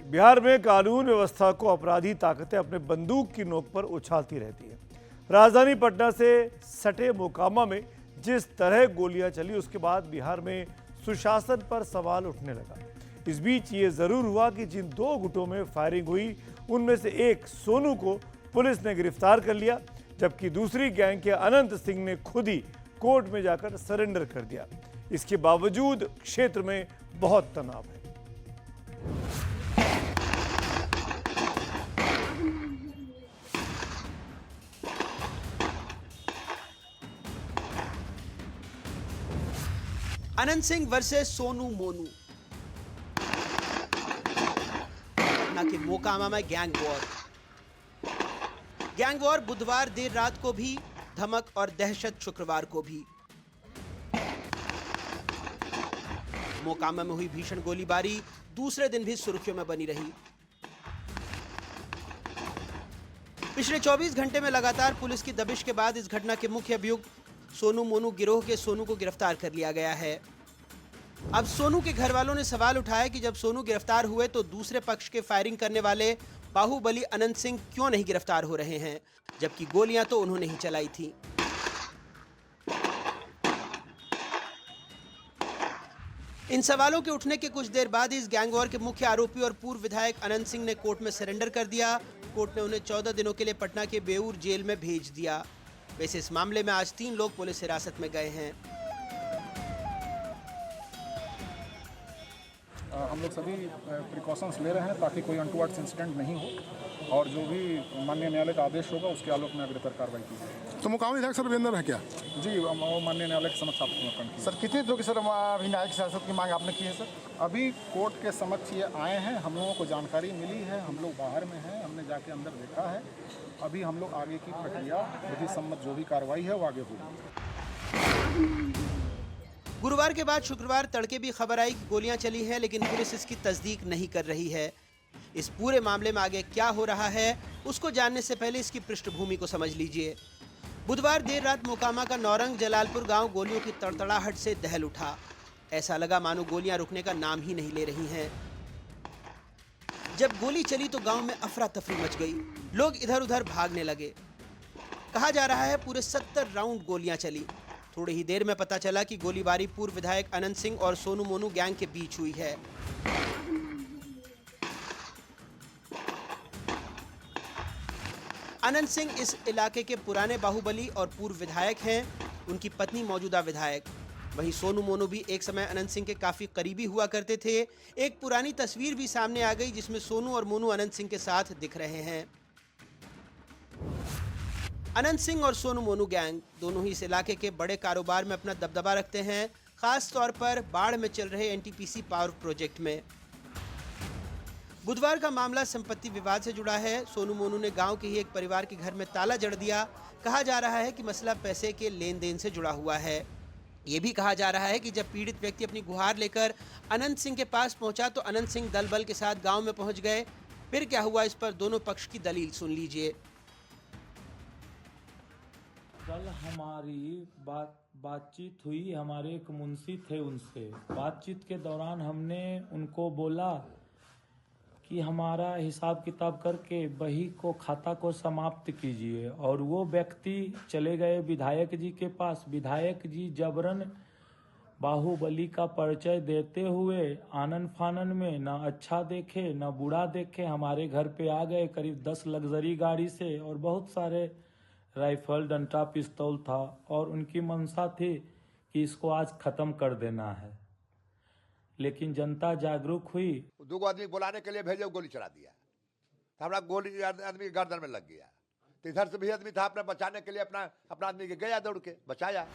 बिहार में कानून व्यवस्था को अपराधी ताकतें अपने बंदूक की नोक पर उछालती रहती है। राजधानी पटना से सटे मोकामा में जिस तरह गोलियां चली, उसके बाद बिहार में सुशासन पर सवाल उठने लगा। इस बीच ये जरूर हुआ कि जिन दो गुटों में फायरिंग हुई, उनमें से एक सोनू को पुलिस ने गिरफ्तार कर लिया, जबकि दूसरी गैंग के अनंत सिंह ने खुद ही कोर्ट में जाकर सरेंडर कर दिया। इसके बावजूद क्षेत्र में बहुत तनाव है। अनंत सिंह वर्सेस सोनू मोनू। पटना के मोकामा में गैंग वॉर बुधवार देर रात को भी, धमक और दहशत शुक्रवार को भी। मोकामा में हुई भीषण गोलीबारी दूसरे दिन भी सुर्खियों में बनी रही। पिछले 24 घंटे में लगातार पुलिस की दबिश के बाद इस घटना के मुख्य अभियुक्त सोनू मोनू गिरोह के सोनू को गिरफ्तार कर लिया गया है। अब सोनू के घर वालों ने सवाल उठाया कि जब सोनू गिरफ्तार हुए तो दूसरे पक्ष के फायरिंग करने वाले बाहुबली अनंत सिंह क्यों नहीं गिरफ्तार हो रहे हैं, जबकि गोलियां तो उन्होंने ही चलाई थी। इन सवालों के उठने के कुछ देर बाद इस गैंगवॉर के मुख्य आरोपी और पूर्व विधायक अनंत सिंह ने कोर्ट में सरेंडर कर दिया। कोर्ट ने उन्हें 14 दिनों के लिए पटना के बेऊर जेल में भेज दिया। वैसे इस मामले में आज 3 लोग पुलिस हिरासत में गए हैं। हम लोग सभी प्रिकॉशंस ले रहे हैं ताकि कोई अनटूवर्ड्स इंसिडेंट नहीं हो, और जो भी माननीय न्यायालय का आदेश होगा उसके आलोक में अग्रतर कार्रवाई की जाएगी। तो मुकामी विधायक सर भी अंदर है क्या? जी, वो माननीय न्यायालय के समक्ष समर्पण की। सर कितने दिनों की सर अभी न्यायिक हिरासत की मांग आपने की है सर? अभी कोर्ट के समक्ष ये आए हैं, हम लोगों को जानकारी मिली है, हम लोग बाहर में हैं, हमने जाके अंदर देखा है। अभी हम लोग आगे की प्रक्रिया, विधि सम्मत जो भी कार्रवाई है वो आगे होगी। गुरुवार के बाद शुक्रवार तड़के भी खबर आई कि गोलियां चली हैं, लेकिन पुलिस इसकी तस्दीक नहीं कर रही है। इस पूरे मामले में आगे क्या हो रहा है, उसको जानने से पहले इसकी पृष्ठभूमि को समझ लीजिए। बुधवार देर रात मोकामा का नौरंग जलालपुर गांव गोलियों की तड़तड़ाहट से दहल उठा। ऐसा लगा मानो गोलियां रुकने का नाम ही नहीं ले रही हैं। जब गोली चली तो गांव में अफरा तफरी मच गई, लोग इधर उधर भागने लगे। कहा जा रहा है पूरे 70 राउंड गोलियां चली। थोड़ी ही देर में पता चला कि गोलीबारी पूर्व विधायक अनंत सिंह और सोनू मोनू गैंग के बीच हुई है। अनंत सिंह इस इलाके के पुराने बाहुबली और पूर्व विधायक हैं, उनकी पत्नी मौजूदा विधायक। वहीं सोनू मोनू भी एक समय अनंत सिंह के काफी करीबी हुआ करते थे। एक पुरानी तस्वीर भी सामने आ गई जिसमें सोनू और मोनू अनंत सिंह के साथ दिख रहे हैं। अनंत सिंह और सोनू मोनू गैंग दोनों ही इस इलाके के बड़े कारोबार में अपना दबदबा रखते हैं, खास तौर पर बाढ़ में चल रहे एनटीपीसी पावर प्रोजेक्ट में। बुधवार का मामला संपत्ति विवाद से जुड़ा है। सोनू मोनू ने गांव के ही एक परिवार के घर में ताला जड़ दिया। कहा जा रहा है कि मसला पैसे के लेन देन से जुड़ा हुआ है। ये भी कहा जा रहा है कि जब पीड़ित व्यक्ति अपनी गुहार लेकर अनंत सिंह के पास पहुंचा तो अनंत सिंह दल बल के साथ गाँव में पहुंच गए। फिर क्या हुआ, इस पर दोनों पक्ष की दलील सुन लीजिए। कल हमारी बातचीत हुई, हमारे एक मुंशी थे, उनसे बातचीत के दौरान हमने उनको बोला कि हमारा हिसाब किताब करके बही को, खाता को समाप्त कीजिए, और वो व्यक्ति चले गए विधायक जी के पास। विधायक जी जबरन बाहुबली का परिचय देते हुए आनन फानन में न अच्छा देखे न बुरा देखे हमारे घर पे आ गए, करीब 10 लग्जरी गाड़ी से, और बहुत सारे राइफल, डंडा, पिस्तौल था, और उनकी मंशा थी कि इसको आज खत्म कर देना है। लेकिन जनता जागरूक हुई। 2 आदमी बुलाने के लिए भेजे, गोली चला दिया, तो हमारा गोली आदमी गर्दन में लग गया। तो इधर से भी आदमी था, अपना बचाने के लिए अपना आदमी के गया, दौड़ के बचाया।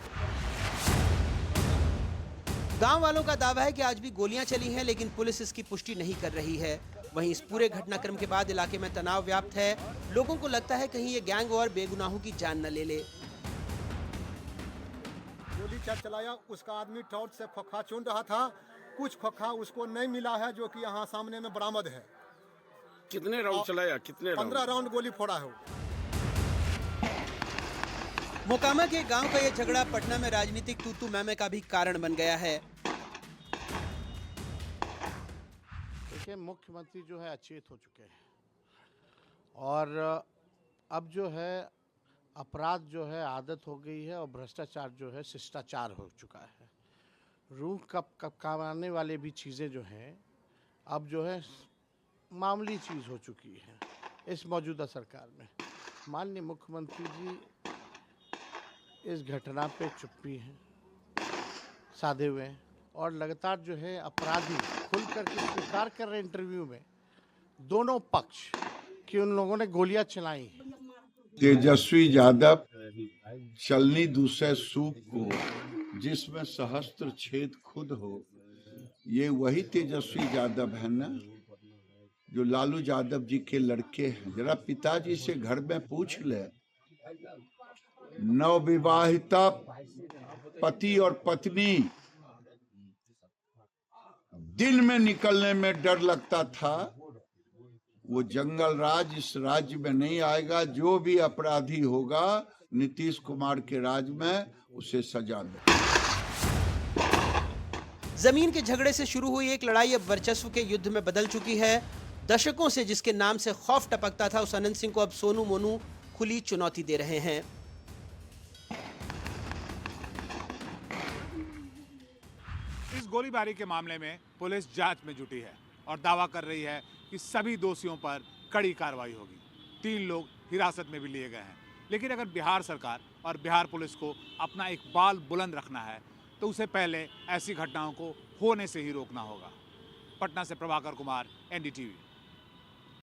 गांव वालों का दावा है कि आज भी गोलियां चली हैं, लेकिन पुलिस इसकी पुष्टि नहीं कर रही है। वहीं इस पूरे घटनाक्रम के बाद इलाके में तनाव व्याप्त है। लोगों को लगता है कहीं ये गैंग और बेगुनाहों की जान न ले ले। गोली चलाया, उसका आदमी टॉर्च से खोखा चुन रहा था। कुछ खोखा उसको नहीं मिला है, जो कि यहाँ सामने में बरामद है। कितने राउंड चलाया? कितने? 15 राउंड गोली फोड़ा है। मोकामा के गांव का यह झगड़ा पटना में राजनीतिक तू-तू मैं-मैं का भी कारण बन गया है। देखिए, मुख्यमंत्री जो है अचेत हो चुके हैं और अब जो है अपराध जो है आदत हो गई है और भ्रष्टाचार जो है शिष्टाचार हो चुका है। रूह कब कमाने वाले भी चीज़ें जो हैं अब जो है मामूली चीज़ हो चुकी है इस मौजूदा सरकार में। माननीय मुख्यमंत्री जी इस घटना पे चुप्पी हैं, साधे हुए हैं और लगातार जो है अपराधी खुल करके स्वीकार कर रहे इंटरव्यू में दोनों पक्ष कि उन लोगों ने गोलियां चलाई। तेजस्वी यादव चलनी दूसरे सूप को जिसमें सहस्त्र छेद खुद हो, ये वही तेजस्वी यादव है ना जो लालू यादव जी के लड़के हैं। जरा पिताजी से घर में पूछ ले, नवविवाहिता पति और पत्नी दिन में निकलने में डर लगता था, वो जंगल राज इस राज्य में नहीं आएगा। जो भी अपराधी होगा नीतीश कुमार के राज में उसे सजा दे। जमीन के झगड़े से शुरू हुई एक लड़ाई अब वर्चस्व के युद्ध में बदल चुकी है। दशकों से जिसके नाम से खौफ टपकता था उस अनंत सिंह को अब सोनू मोनू खुली चुनौती दे रहे हैं। इस गोलीबारी के मामले में पुलिस जांच में जुटी है और दावा कर रही है कि सभी दोषियों पर कड़ी कार्रवाई होगी। 3 लोग हिरासत में भी लिए गए हैं। लेकिन अगर बिहार सरकार और बिहार पुलिस को अपना इकबाल बुलंद रखना है तो उसे पहले ऐसी घटनाओं को होने से ही रोकना होगा। पटना से प्रभाकर कुमार, NDTV।